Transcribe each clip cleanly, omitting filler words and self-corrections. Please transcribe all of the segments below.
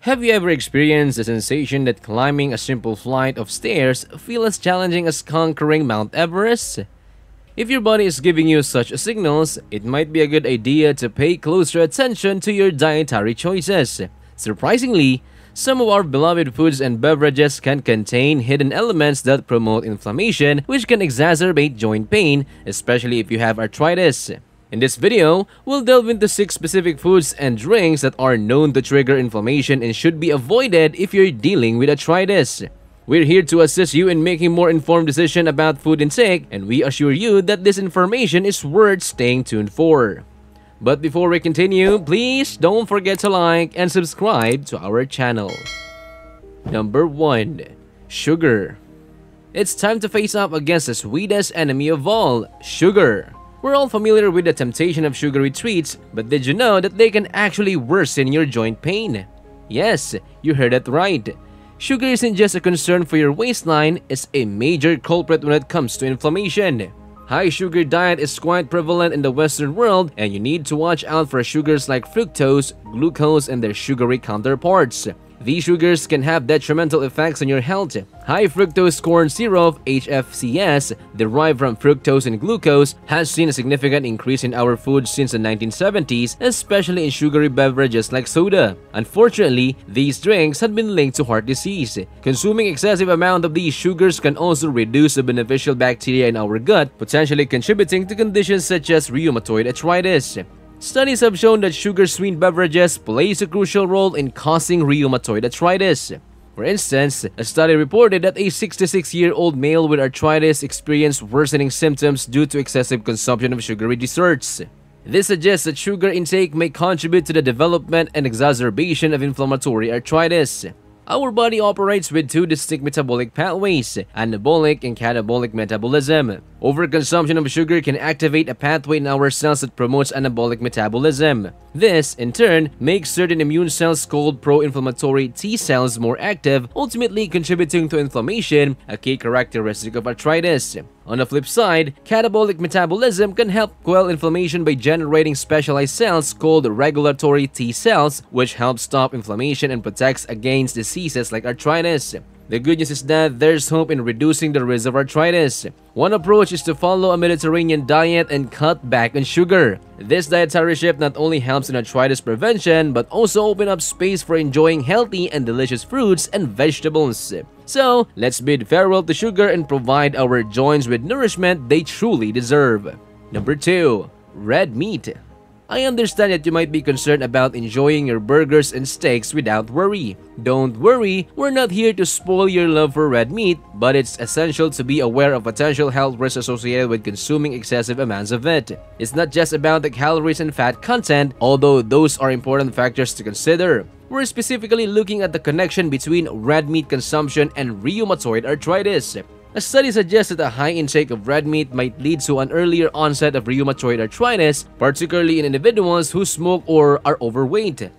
Have you ever experienced the sensation that climbing a simple flight of stairs feels as challenging as conquering Mount Everest? If your body is giving you such signals, it might be a good idea to pay closer attention to your dietary choices. Surprisingly, some of our beloved foods and beverages can contain hidden elements that promote inflammation, which can exacerbate joint pain, especially if you have arthritis. In this video, we'll delve into 6 specific foods and drinks that are known to trigger inflammation and should be avoided if you're dealing with arthritis. We're here to assist you in making more informed decisions about food intake, and we assure you that this information is worth staying tuned for. But before we continue, please don't forget to like and subscribe to our channel. Number 1. Sugar. It's time to face up against the sweetest enemy of all, sugar. We're all familiar with the temptation of sugary treats, but did you know that they can actually worsen your joint pain? Yes, you heard it right. Sugar isn't just a concern for your waistline, it's a major culprit when it comes to inflammation. High sugar diet is quite prevalent in the Western world, and you need to watch out for sugars like fructose, glucose, and their sugary counterparts. These sugars can have detrimental effects on your health. High fructose corn syrup, HFCS, derived from fructose and glucose, has seen a significant increase in our food since the 1970s, especially in sugary beverages like soda. Unfortunately, these drinks have been linked to heart disease. Consuming excessive amount of these sugars can also reduce the beneficial bacteria in our gut, potentially contributing to conditions such as rheumatoid arthritis. Studies have shown that sugar-sweetened beverages plays a crucial role in causing rheumatoid arthritis. For instance, a study reported that a 66-year-old male with arthritis experienced worsening symptoms due to excessive consumption of sugary desserts. This suggests that sugar intake may contribute to the development and exacerbation of inflammatory arthritis. Our body operates with 2 distinct metabolic pathways, anabolic and catabolic metabolism. Overconsumption of sugar can activate a pathway in our cells that promotes anabolic metabolism. This, in turn, makes certain immune cells called pro-inflammatory T cells more active, ultimately contributing to inflammation, a key characteristic of arthritis. On the flip side, catabolic metabolism can help quell inflammation by generating specialized cells called regulatory T cells, which help stop inflammation and protects against diseases like arthritis. The good news is that there's hope in reducing the risk of arthritis. One approach is to follow a Mediterranean diet and cut back on sugar. This dietary shift not only helps in arthritis prevention, but also opens up space for enjoying healthy and delicious fruits and vegetables. So, let's bid farewell to sugar and provide our joints with nourishment they truly deserve. Number 2. Red meat. I understand that you might be concerned about enjoying your burgers and steaks without worry. Don't worry, we're not here to spoil your love for red meat, but it's essential to be aware of potential health risks associated with consuming excessive amounts of it. It's not just about the calories and fat content, although those are important factors to consider. We're specifically looking at the connection between red meat consumption and rheumatoid arthritis. A study suggests that a high intake of red meat might lead to an earlier onset of rheumatoid arthritis, particularly in individuals who smoke or are overweight.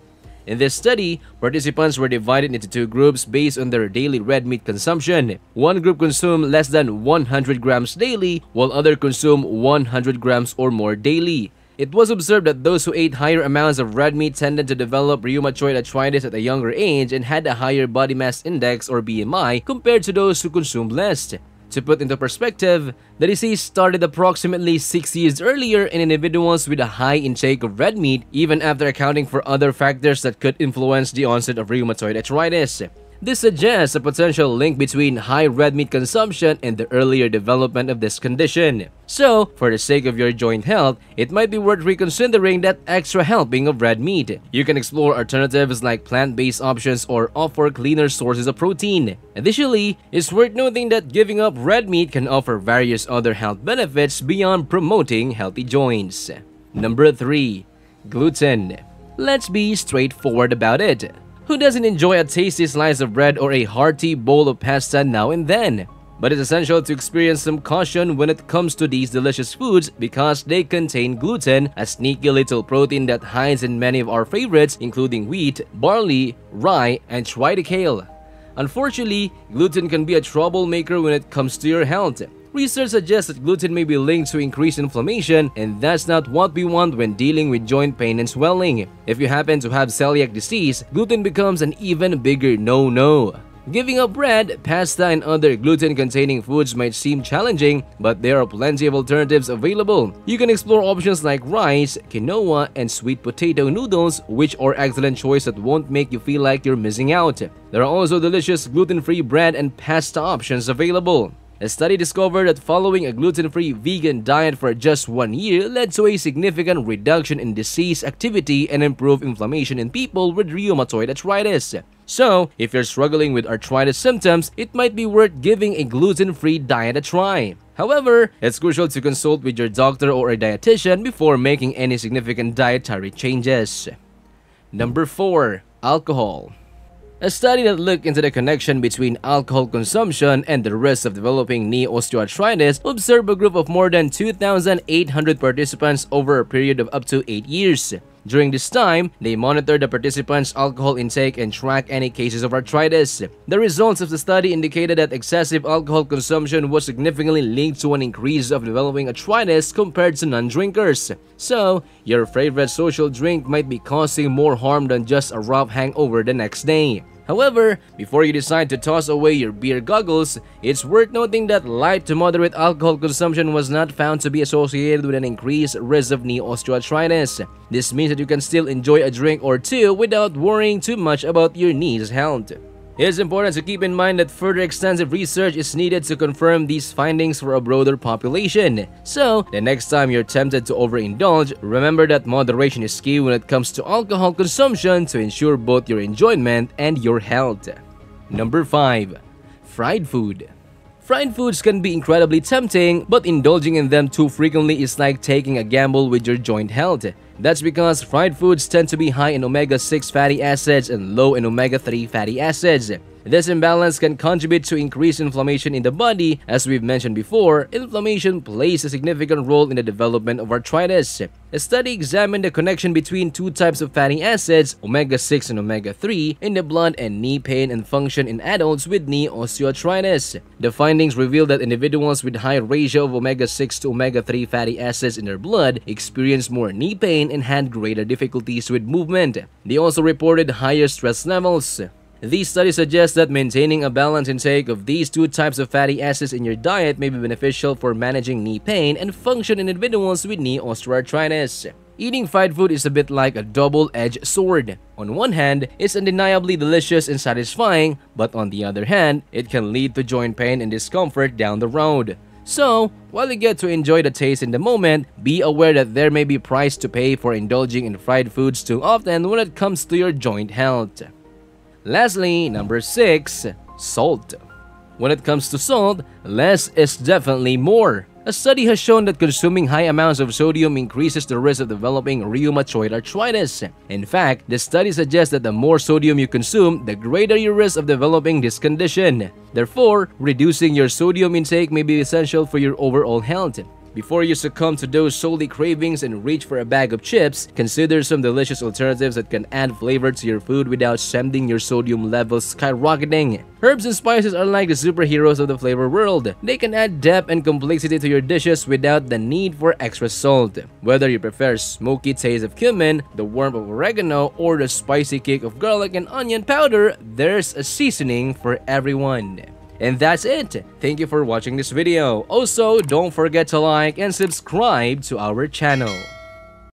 In this study, participants were divided into 2 groups based on their daily red meat consumption. One group consumed less than 100 grams daily, while others consumed 100 grams or more daily. It was observed that those who ate higher amounts of red meat tended to develop rheumatoid arthritis at a younger age and had a higher body mass index or BMI compared to those who consumed less. To put into perspective, the disease started approximately 6 years earlier in individuals with a high intake of red meat, even after accounting for other factors that could influence the onset of rheumatoid arthritis. This suggests a potential link between high red meat consumption and the earlier development of this condition. So, for the sake of your joint health, it might be worth reconsidering that extra helping of red meat. You can explore alternatives like plant-based options or offer cleaner sources of protein. Additionally, it's worth noting that giving up red meat can offer various other health benefits beyond promoting healthy joints. Number 3. Gluten. Let's be straightforward about it. Who doesn't enjoy a tasty slice of bread or a hearty bowl of pasta now and then? But it's essential to experience some caution when it comes to these delicious foods because they contain gluten, a sneaky little protein that hides in many of our favorites including wheat, barley, rye, and triticale. Unfortunately, gluten can be a troublemaker when it comes to your health. Research suggests that gluten may be linked to increased inflammation, and that's not what we want when dealing with joint pain and swelling. If you happen to have celiac disease, gluten becomes an even bigger no-no. Giving up bread, pasta, and other gluten-containing foods might seem challenging, but there are plenty of alternatives available. You can explore options like rice, quinoa, and sweet potato noodles, which are excellent choices that won't make you feel like you're missing out. There are also delicious gluten-free bread and pasta options available. A study discovered that following a gluten-free vegan diet for just 1 year led to a significant reduction in disease activity and improved inflammation in people with rheumatoid arthritis. So, if you're struggling with arthritis symptoms, it might be worth giving a gluten-free diet a try. However, it's crucial to consult with your doctor or a dietitian before making any significant dietary changes. Number 4. Alcohol. A study that looked into the connection between alcohol consumption and the risk of developing knee osteoarthritis observed a group of more than 2,800 participants over a period of up to 8 years. During this time, they monitored the participants' alcohol intake and tracked any cases of arthritis. The results of the study indicated that excessive alcohol consumption was significantly linked to an increase of developing arthritis compared to non-drinkers. So, your favorite social drink might be causing more harm than just a rough hangover the next day. However, before you decide to toss away your beer goggles, it's worth noting that light to moderate alcohol consumption was not found to be associated with an increased risk of knee osteoarthritis. This means that you can still enjoy a drink or two without worrying too much about your knee's health. It's important to keep in mind that further extensive research is needed to confirm these findings for a broader population. So, the next time you're tempted to overindulge, remember that moderation is key when it comes to alcohol consumption to ensure both your enjoyment and your health. Number 5. Fried food. Fried foods can be incredibly tempting, but indulging in them too frequently is like taking a gamble with your joint health. That's because fried foods tend to be high in omega-6 fatty acids and low in omega-3 fatty acids. This imbalance can contribute to increased inflammation in the body. As we've mentioned before, inflammation plays a significant role in the development of arthritis. A study examined the connection between two types of fatty acids, omega-6 and omega-3, in the blood and knee pain and function in adults with knee osteoarthritis. The findings revealed that individuals with high ratio of omega-6 to omega-3 fatty acids in their blood experienced more knee pain and had greater difficulties with movement. They also reported higher stress levels. These studies suggest that maintaining a balanced intake of these two types of fatty acids in your diet may be beneficial for managing knee pain and function in individuals with knee osteoarthritis. Eating fried food is a bit like a double-edged sword. On one hand, it's undeniably delicious and satisfying, but on the other hand, it can lead to joint pain and discomfort down the road. So, while you get to enjoy the taste in the moment, be aware that there may be a price to pay for indulging in fried foods too often when it comes to your joint health. Lastly, number 6. Salt. When it comes to salt, less is definitely more. A study has shown that consuming high amounts of sodium increases the risk of developing rheumatoid arthritis. In fact, the study suggests that the more sodium you consume, the greater your risk of developing this condition. Therefore, reducing your sodium intake may be essential for your overall health. Before you succumb to those salty cravings and reach for a bag of chips, consider some delicious alternatives that can add flavor to your food without sending your sodium levels skyrocketing. Herbs and spices are like the superheroes of the flavor world. They can add depth and complexity to your dishes without the need for extra salt. Whether you prefer smoky taste of cumin, the warmth of oregano, or the spicy kick of garlic and onion powder, there's a seasoning for everyone. And that's it. Thank you for watching this video. Also, don't forget to like and subscribe to our channel.